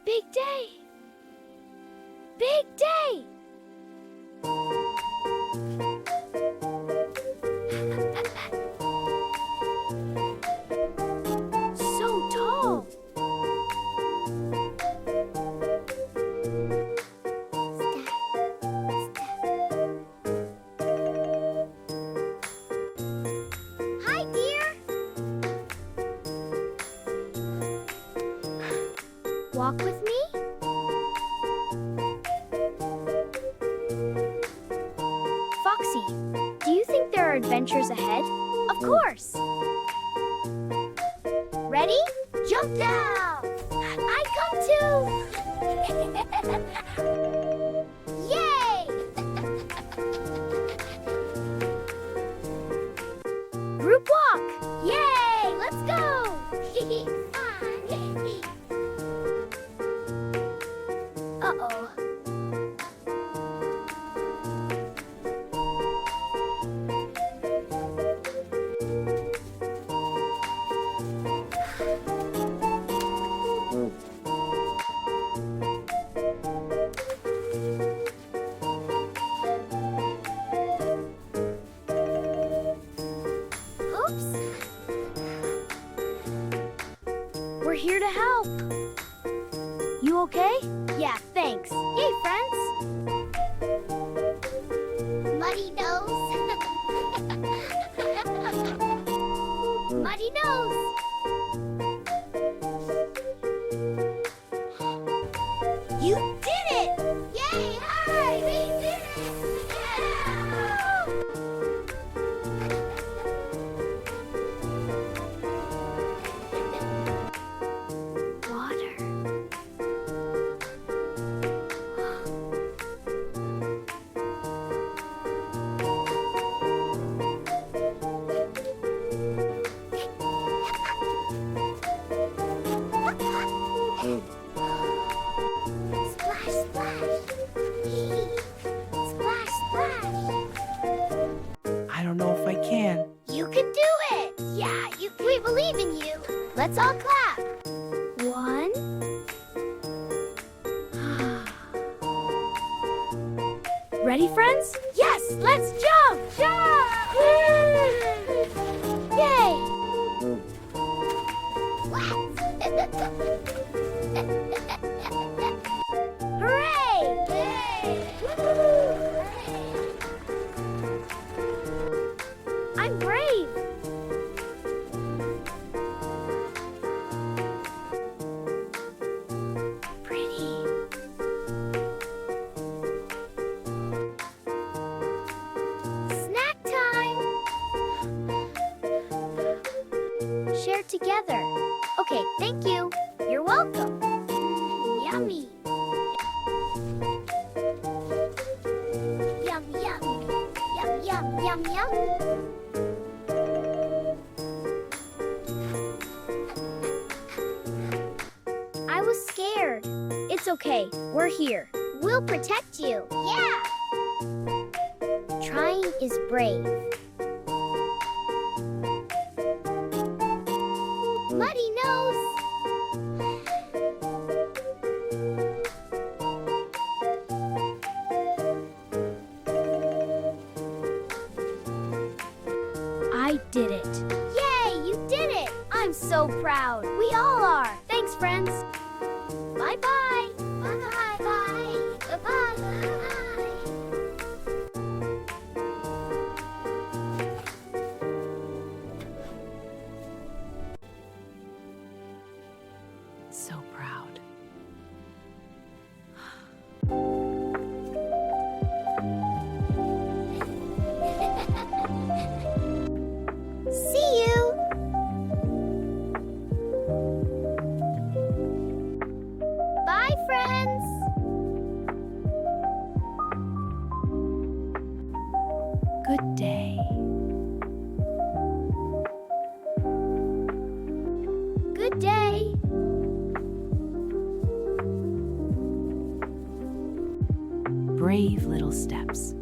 Big day! Big day! So tall! Hi, dear! Walk with me? Foxy, do you think there are adventures ahead? Of course! Ready? Jump down! I come too! Yay! Group walk! Yay! Let's go! Uh-oh. Oops. We're here to help. You okay? Yeah, thanks. Yay, friends! Muddy nose! Muddy nose! You did it! Yay! Hi! We did it! Water. Splash, splash. Splash, splash. I don't know if I can. You can do it! Yeah, we believe in you. Let's all clap. 1. Ready, friends? Yes, let's jump! Jump! Yay! Hooray! I'm brave. Pretty. Snack time. Share together. Okay, thank you. You're welcome. Yummy. Yum, yum. Yum, yum, yum, yum. I was scared. It's okay. We're here. We'll protect you. Yeah! Trying is brave. Muddy nose! I did it. Yay, you did it! I'm so proud. We all are. Thanks, friends. Bye-bye. Bye-bye. Bye. Bye-bye. So proud. See you. Bye, friends. Good day. Good day. Brave little steps.